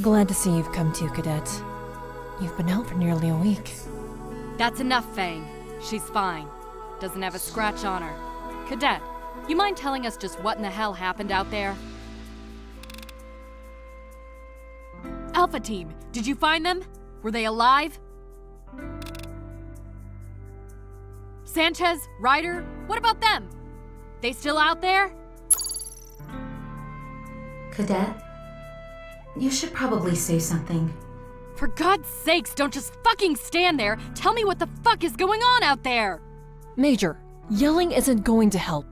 glad to see you've come to, Cadet. You've been out for nearly a week. That's enough, Fang. She's fine. Doesn't have a scratch on her. Cadet, you mind telling us just what in the hell happened out there? Alpha Team, did you find them? Were they alive? Sanchez, Ryder, what about them? They still out there? Cadet, you should probably say something. For God's sakes, don't just fucking stand there. Tell me what the fuck is going on out there. Major, yelling isn't going to help.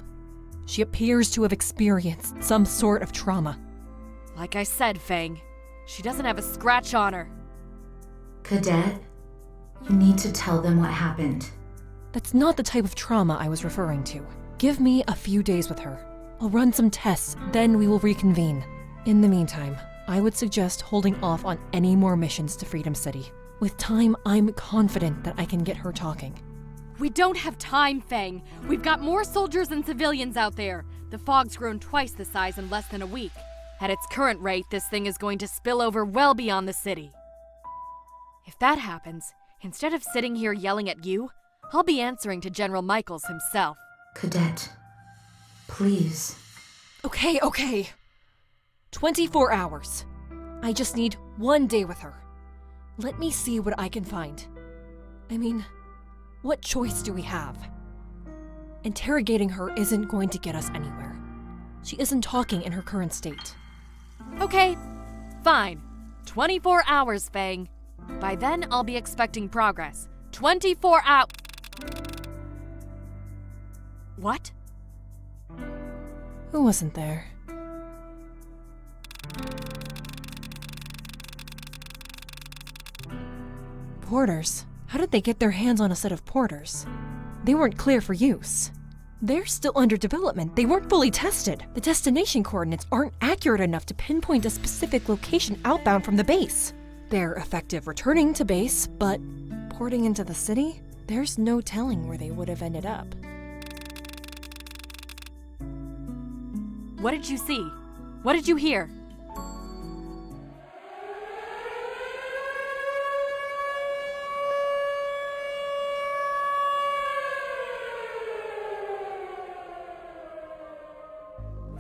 She appears to have experienced some sort of trauma. Like I said, Fang, she doesn't have a scratch on her. Cadet, you need to tell them what happened. That's not the type of trauma I was referring to. Give me a few days with her. I'll run some tests, then we will reconvene. In the meantime, I would suggest holding off on any more missions to Freedom City. With time, I'm confident that I can get her talking. We don't have time, Fang. We've got more soldiers and civilians out there. The fog's grown twice the size in less than a week. At its current rate, this thing is going to spill over well beyond the city. If that happens, instead of sitting here yelling at you, I'll be answering to General Michaels himself. Cadet, please. Okay. 24 hours. I just need 1 day with her. Let me see what I can find. I mean, what choice do we have? Interrogating her isn't going to get us anywhere. She isn't talking in her current state. Okay, fine. 24 hours, Fang. By then, I'll be expecting progress. 24 hours. What? Who wasn't there? Porters? How did they get their hands on a set of porters? They weren't clear for use. They're still under development. They weren't fully tested. The destination coordinates aren't accurate enough to pinpoint a specific location outbound from the base. They're effective returning to base, but porting into the city? There's no telling where they would have ended up. What did you see? What did you hear?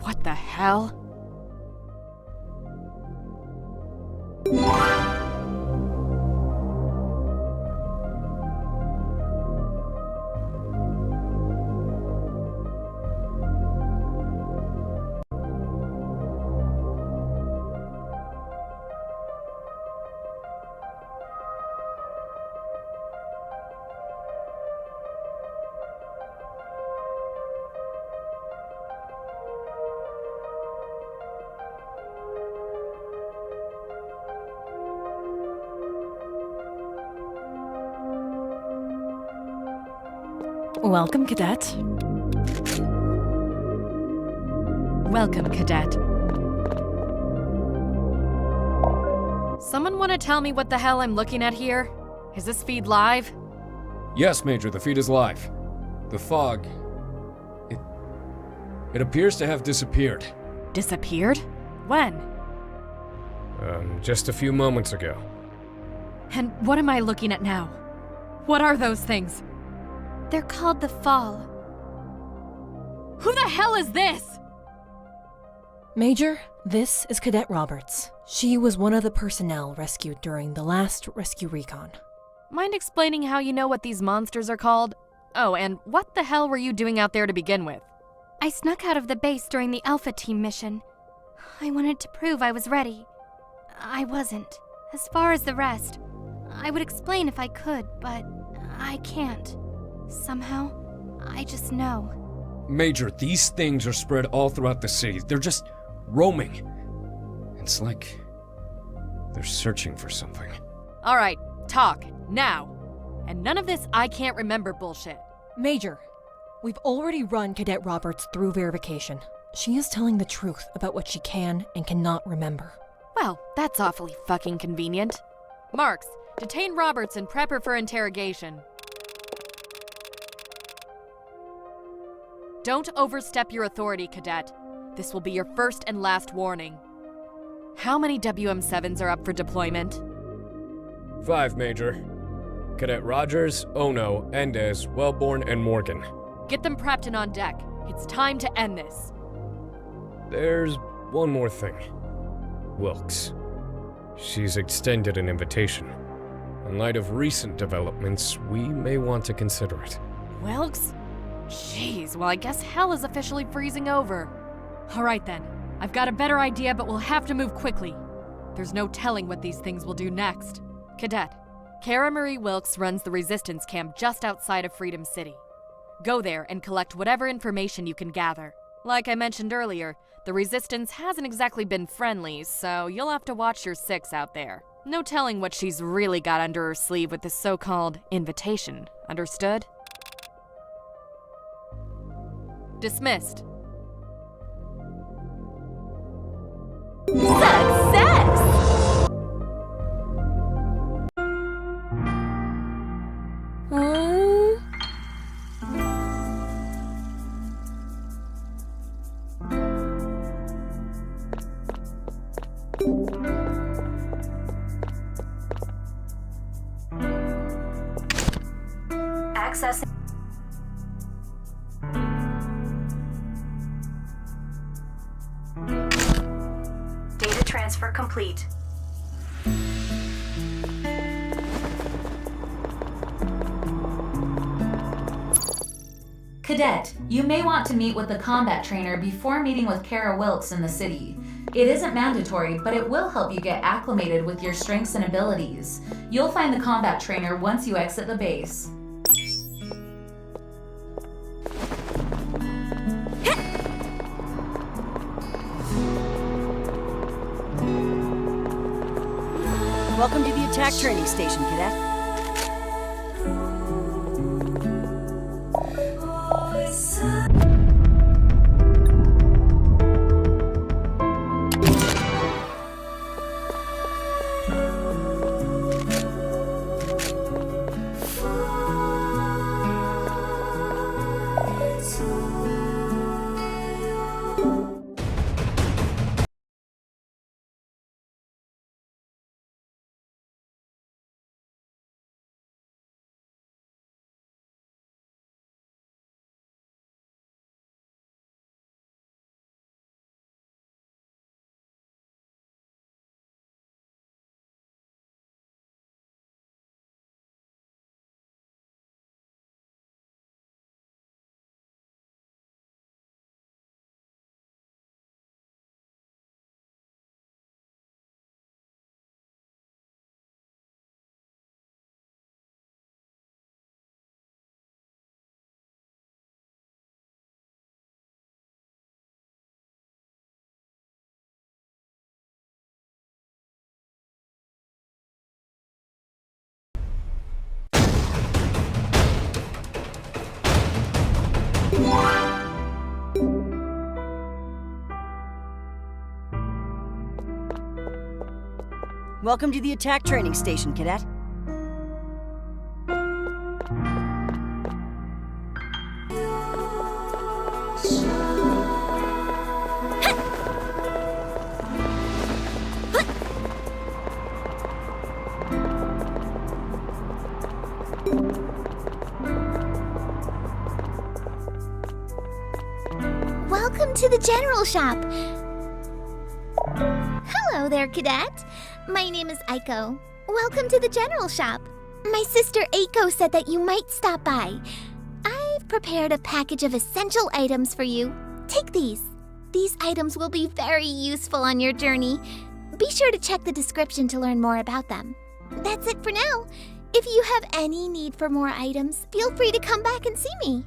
What the hell? Welcome, Cadet. Welcome, Cadet. Someone want to tell me what the hell I'm looking at here? Is this feed live? Yes, Major, the feed is live. The fog... It appears to have disappeared. Disappeared? When? Just a few moments ago. And what am I looking at now? What are those things? They're called the Fall. Who the hell is this? Major, this is Cadet Roberts. She was one of the personnel rescued during the last rescue recon. Mind explaining how you know what these monsters are called? Oh, and what the hell were you doing out there to begin with? I snuck out of the base during the Alpha Team mission. I wanted to prove I was ready. I wasn't. As far as the rest, I would explain if I could, but I can't. Somehow, I just know. Major, these things are spread all throughout the city. They're just roaming. It's like they're searching for something. All right, talk, now. And none of this I can't remember bullshit. Major, we've already run Cadet Roberts through verification. She is telling the truth about what she can and cannot remember. Well, that's awfully fucking convenient. Marks, detain Roberts and prep her for interrogation. Don't overstep your authority, Cadet. This will be your first and last warning. How many WM7s are up for deployment? 5, Major. Cadet Rogers, Ono, Endez, Wellborn, and Morgan. Get them prepped and on deck. It's time to end this. There's one more thing. Wilkes. She's extended an invitation. In light of recent developments, we may want to consider it. Wilkes? Jeez, well I guess hell is officially freezing over. Alright then, I've got a better idea, but we'll have to move quickly. There's no telling what these things will do next. Cadet, Cara Marie Wilkes runs the resistance camp just outside of Freedom City. Go there and collect whatever information you can gather. Like I mentioned earlier, the resistance hasn't exactly been friendly, so you'll have to watch your six out there. No telling what she's really got under her sleeve with this so-called invitation, understood? Dismissed. Success! Accessing. Data transfer complete. Cadet, you may want to meet with the combat trainer before meeting with Cara Wilkes in the city. It isn't mandatory, but it will help you get acclimated with your strengths and abilities. You'll find the combat trainer once you exit the base. Welcome to the attack training station, Cadet. Welcome to the attack training station, Cadet. Welcome to the general shop. Hello there, Cadet. My name is Aiko. Welcome to the general shop. My sister Aiko said that you might stop by. I've prepared a package of essential items for you. Take these. These items will be very useful on your journey. Be sure to check the description to learn more about them. That's it for now. If you have any need for more items, feel free to come back and see me.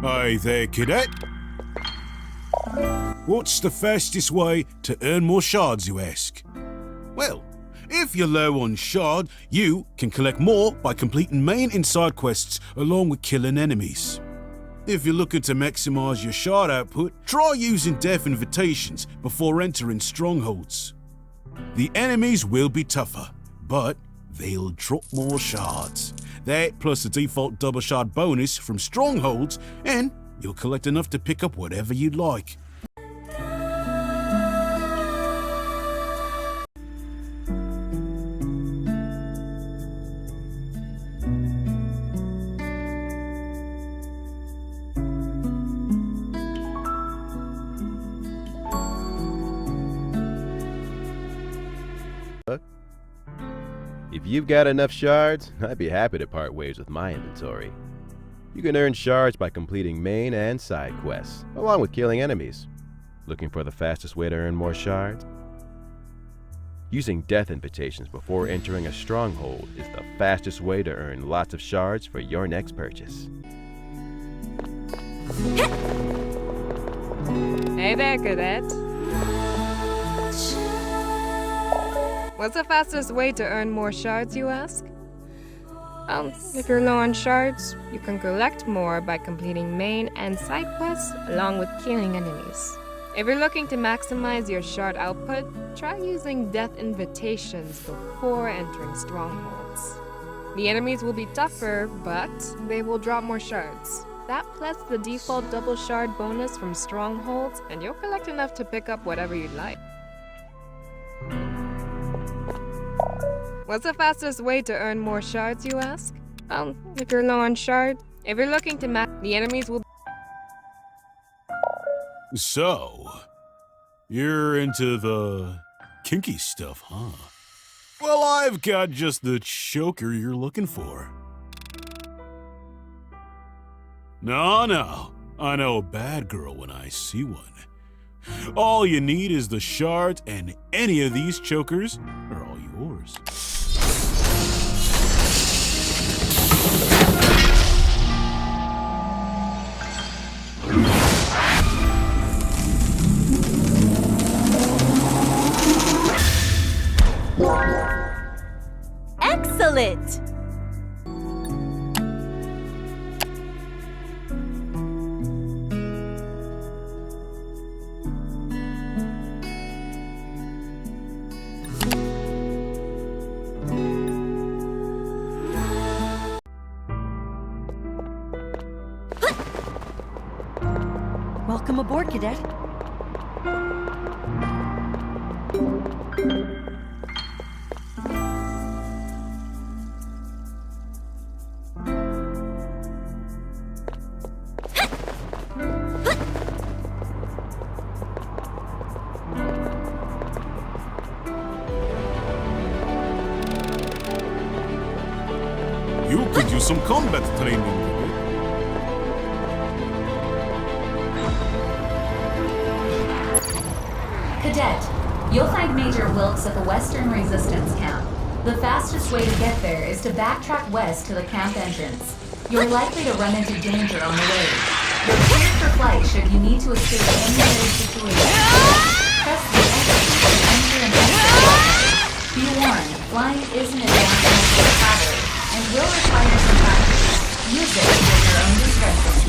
Hi there, Cadet. What's the fastest way to earn more shards, you ask? Well, if you're low on shard, you can collect more by completing main and side quests along with killing enemies. If you're looking to maximize your shard output, try using death invitations before entering strongholds. The enemies will be tougher, but they'll drop more shards. That plus the default double shard bonus from strongholds, and you'll collect enough to pick up whatever you'd like. If you've got enough shards, I'd be happy to part ways with my inventory. You can earn shards by completing main and side quests, along with killing enemies. Looking for the fastest way to earn more shards? Using death invitations before entering a stronghold is the fastest way to earn lots of shards for your next purchase. Hey there, cadet. What's the fastest way to earn more shards, you ask? If you're low on shards, you can collect more by completing main and side quests along with killing enemies. If you're looking to maximize your shard output, try using death invitations before entering strongholds. The enemies will be tougher, but they will drop more shards. That plus the default double shard bonus from strongholds, and you'll collect enough to pick up whatever you'd like. What's the fastest way to earn more shards, you ask? If you're low on shard, if you're looking to the enemies will... So, you're into the kinky stuff, huh? Well, I've got just the choker you're looking for. No, I know a bad girl when I see one. All you need is the shards, and any of these chokers are all yours. Excellent! Welcome aboard, cadet. You could use some combat training. Cadet, you'll find Major Wilkes at the Western Resistance Camp. The fastest way to get there is to backtrack west to the camp entrance. You're likely to run into danger on the way. You're cleared for flight should you need to escape any other situation. Press the exit to enter and exit. Be warned, flying isn't advanced enough for the pilot and will require some practice. Use it at your own discretion.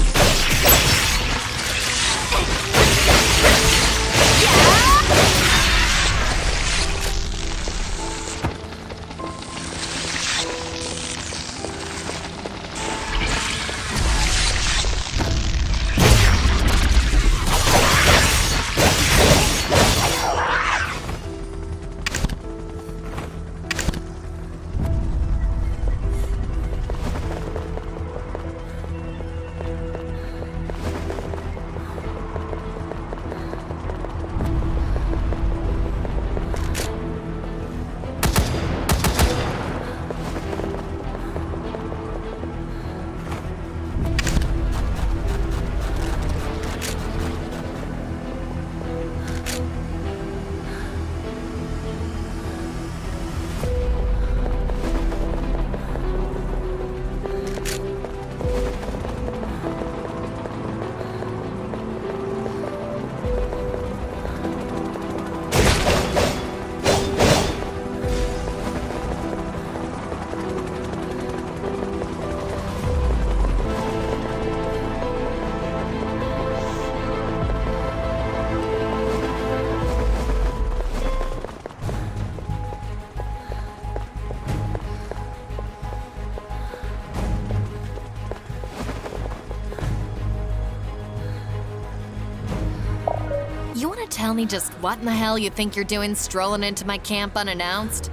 tell me just what in the hell you think you're doing strolling into my camp unannounced?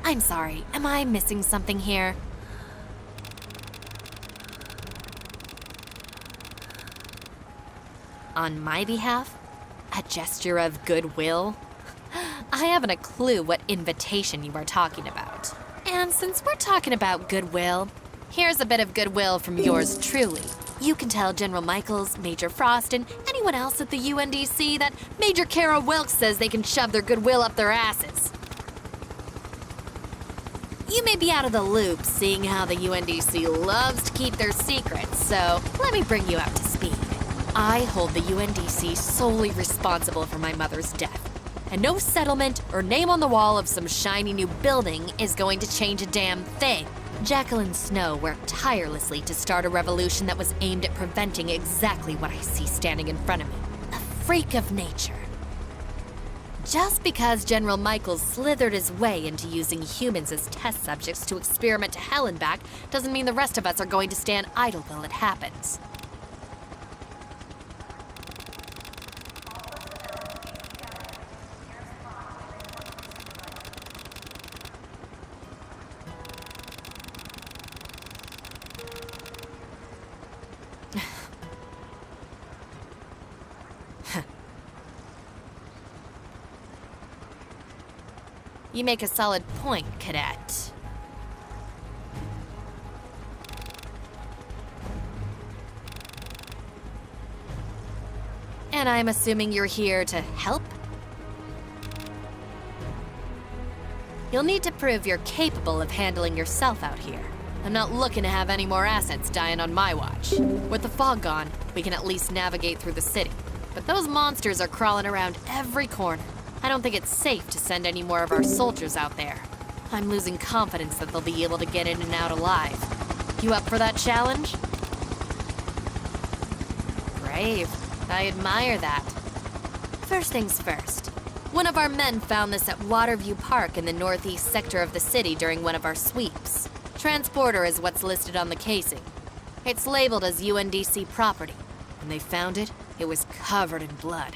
I'm sorry, am I missing something here? On my behalf? A gesture of goodwill? I haven't a clue what invitation you are talking about. And since we're talking about goodwill, here's a bit of goodwill from yours truly. You can tell General Michaels, Major Frost, and anyone else at the UNDC that Major Kara Wilkes says they can shove their goodwill up their asses. You may be out of the loop, seeing how the UNDC loves to keep their secrets, so let me bring you up to speed. I hold the UNDC solely responsible for my mother's death, and no settlement or name on the wall of some shiny new building is going to change a damn thing. Jacqueline Snow worked tirelessly to start a revolution that was aimed at preventing exactly what I see standing in front of me, a freak of nature. Just because General Michaels slithered his way into using humans as test subjects to experiment to hell and back doesn't mean the rest of us are going to stand idle while it happens. You make a solid point, Cadet. And I'm assuming you're here to help? You'll need to prove you're capable of handling yourself out here. I'm not looking to have any more assets dying on my watch. With the fog gone, we can at least navigate through the city. But those monsters are crawling around every corner. I don't think it's safe to send any more of our soldiers out there. I'm losing confidence that they'll be able to get in and out alive. You up for that challenge? Brave. I admire that. First things first. One of our men found this at Waterview Park in the northeast sector of the city during one of our sweeps. Transporter is what's listed on the casing. It's labeled as UNDC property. When they found it, it was covered in blood.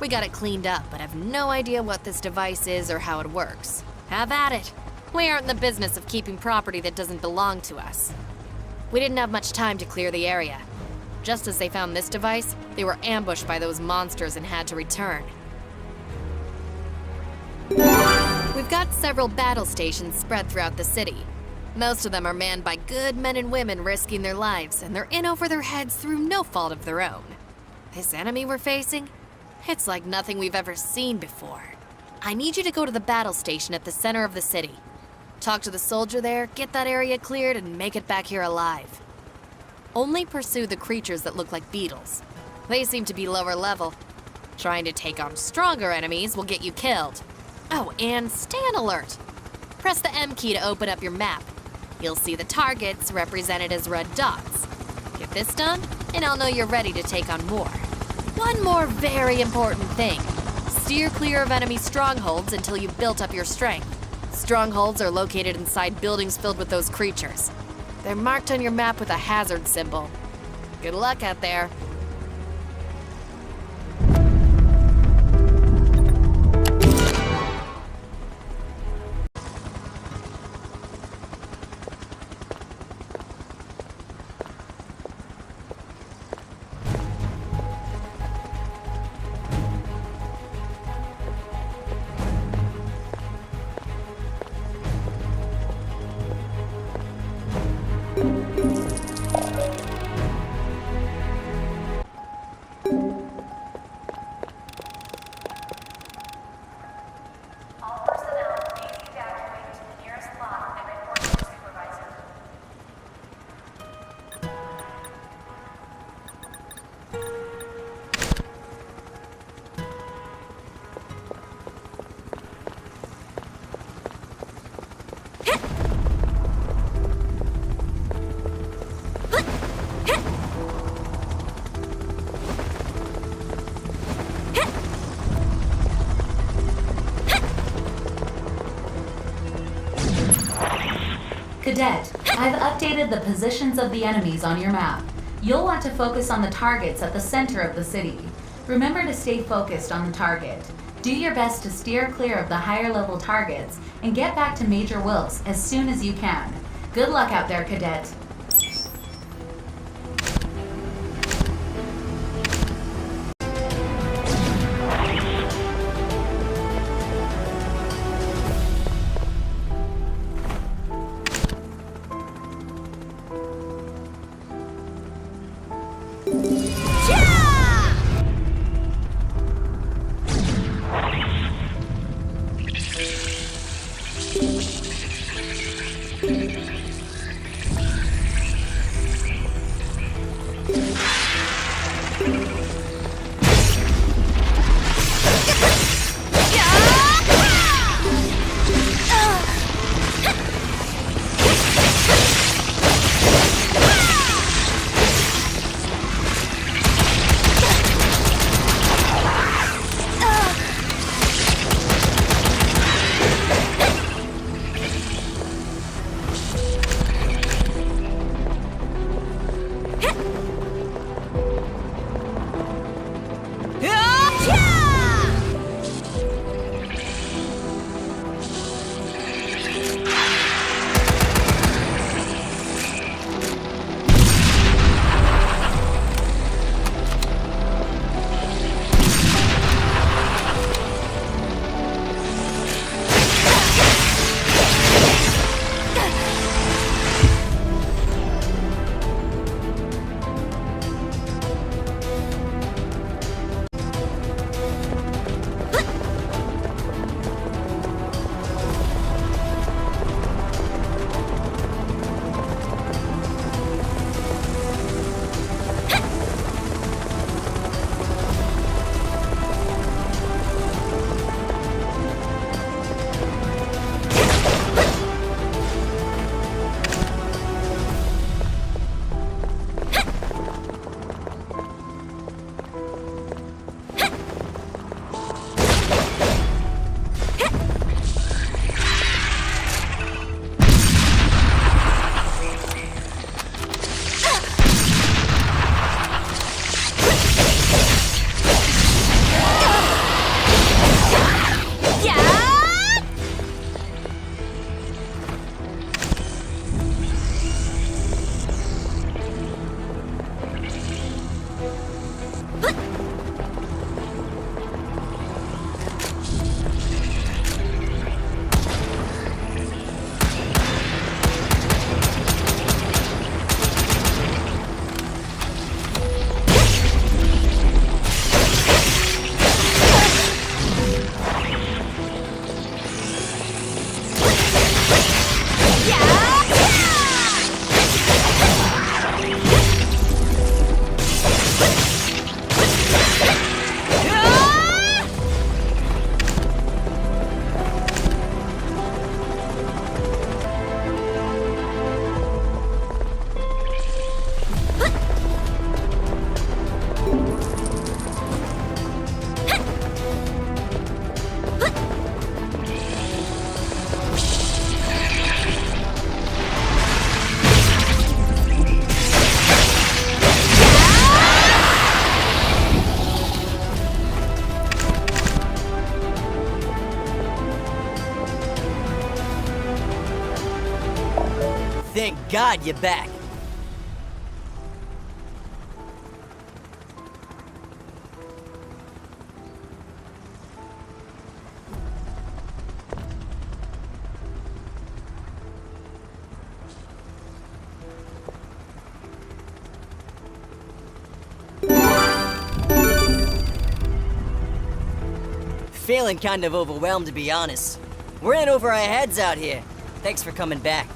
We got it cleaned up, but have no idea what this device is or how it works. Have at it. We aren't in the business of keeping property that doesn't belong to us. We didn't have much time to clear the area. Just as they found this device, they were ambushed by those monsters and had to return. We've got several battle stations spread throughout the city. Most of them are manned by good men and women risking their lives, and they're in over their heads through no fault of their own. This enemy we're facing? It's like nothing we've ever seen before. I need you to go to the battle station at the center of the city. Talk to the soldier there, get that area cleared, and make it back here alive. Only pursue the creatures that look like beetles. They seem to be lower level. Trying to take on stronger enemies will get you killed. Oh, and stay on alert. Press the M key to open up your map. You'll see the targets represented as red dots. Get this done, and I'll know you're ready to take on more. One more very important thing. Steer clear of enemy strongholds until you've built up your strength. Strongholds are located inside buildings filled with those creatures. They're marked on your map with a hazard symbol. Good luck out there. Cadet, I've updated the positions of the enemies on your map. You'll want to focus on the targets at the center of the city. Remember to stay focused on the target. Do your best to steer clear of the higher level targets and get back to Major Wilkes as soon as you can. Good luck out there, Cadet. Thank God you're back. Feeling kind of overwhelmed, to be honest. We're in over our heads out here. Thanks for coming back.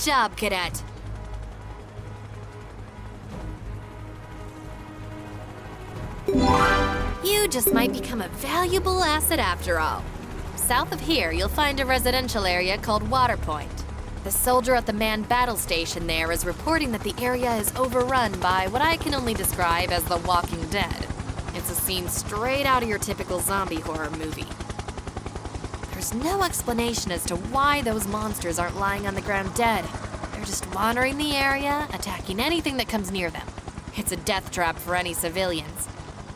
job, Cadet. You just might become a valuable asset after all. South of here, you'll find a residential area called Waterpoint. The soldier at the manned battle station there is reporting that the area is overrun by what I can only describe as the Walking Dead. It's a scene straight out of your typical zombie horror movie. There's no explanation as to why those monsters aren't lying on the ground dead. They're just wandering the area, attacking anything that comes near them. It's a death trap for any civilians.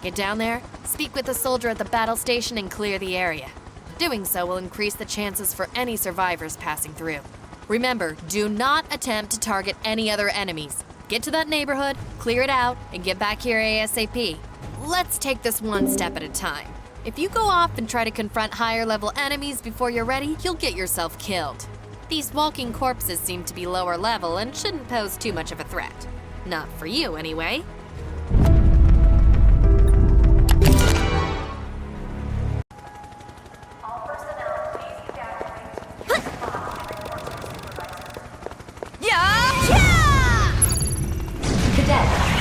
Get down there, speak with the soldier at the battle station, and clear the area. Doing so will increase the chances for any survivors passing through. Remember, do not attempt to target any other enemies. Get to that neighborhood, clear it out, and get back here ASAP. Let's take this one step at a time. If you go off and try to confront higher level enemies before you're ready, you'll get yourself killed. These walking corpses seem to be lower level and shouldn't pose too much of a threat. Not for you, anyway.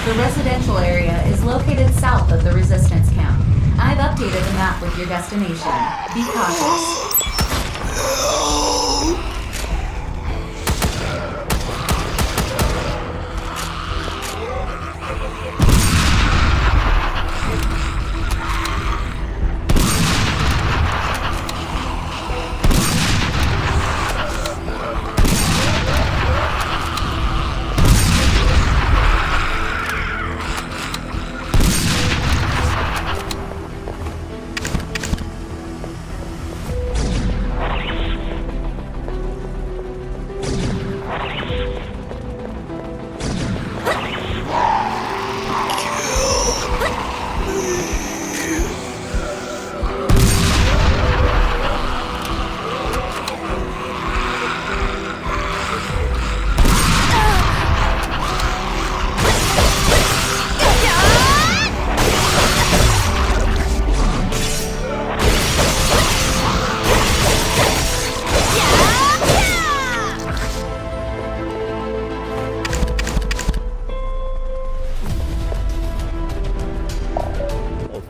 The residential area is located south of the resistance camp. I've updated the map with your destination. Be cautious.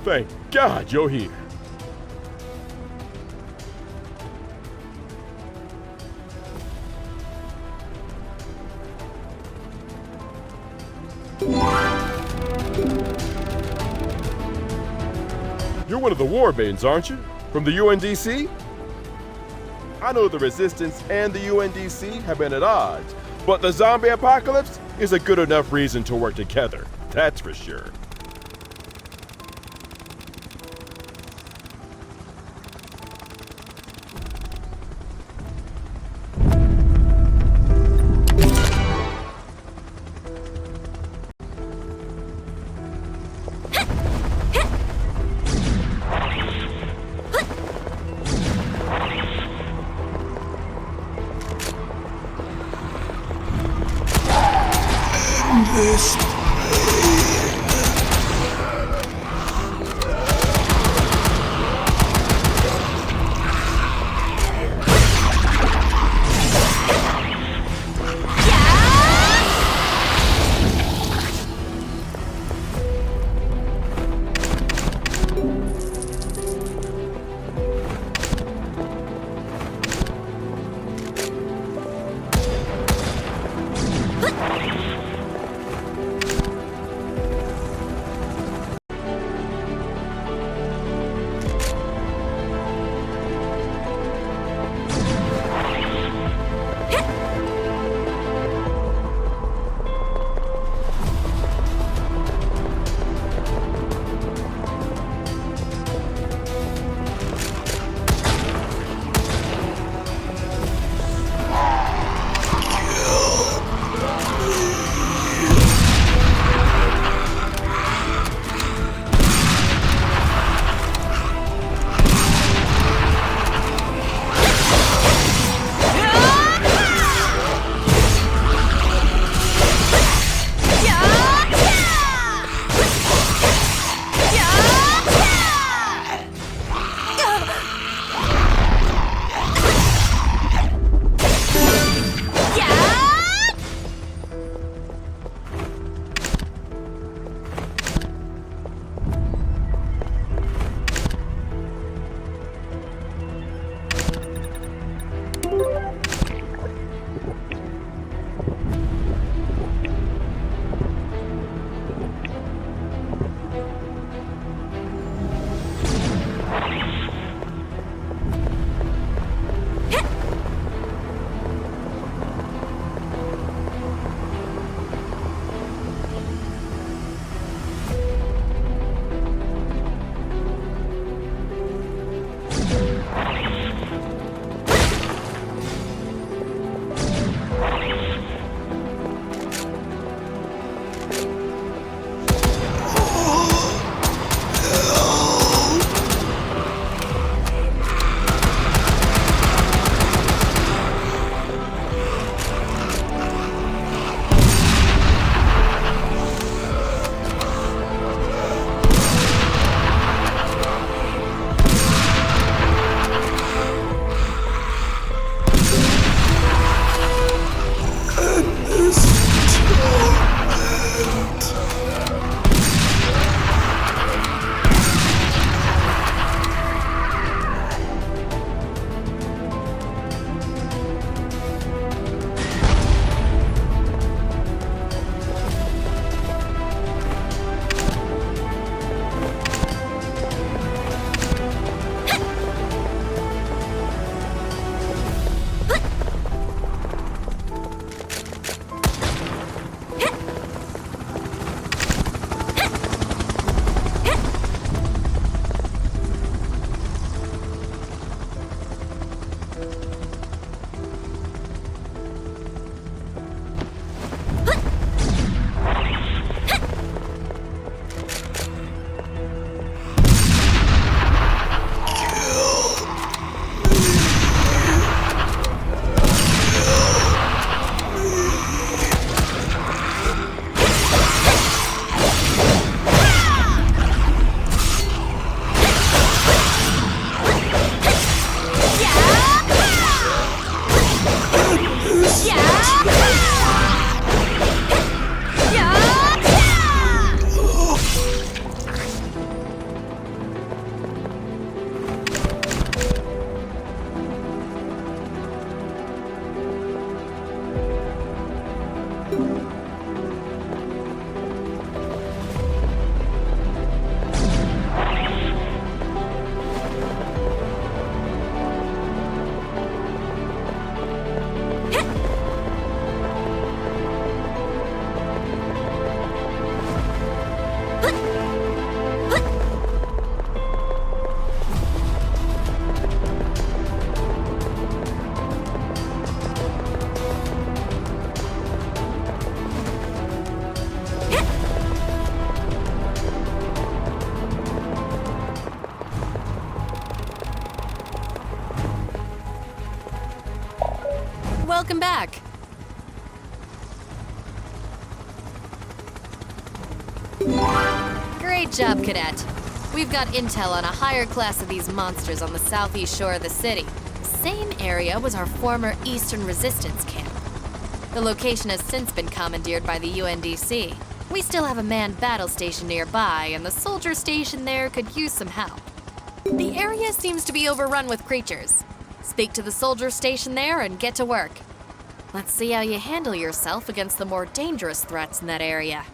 Thank God you're here. You're one of the war Maidens, aren't you? From the UNDC? I know the Resistance and the UNDC have been at odds, but the zombie apocalypse is a good enough reason to work together, that's for sure. Welcome back. Great job, Cadet. We've got intel on a higher class of these monsters on the southeast shore of the city. The same area was our former Eastern Resistance camp. The location has since been commandeered by the UNDC. We still have a manned battle station nearby, and the soldier station there could use some help. The area seems to be overrun with creatures. Speak to the soldier station there and get to work. Let's see how you handle yourself against the more dangerous threats in that area.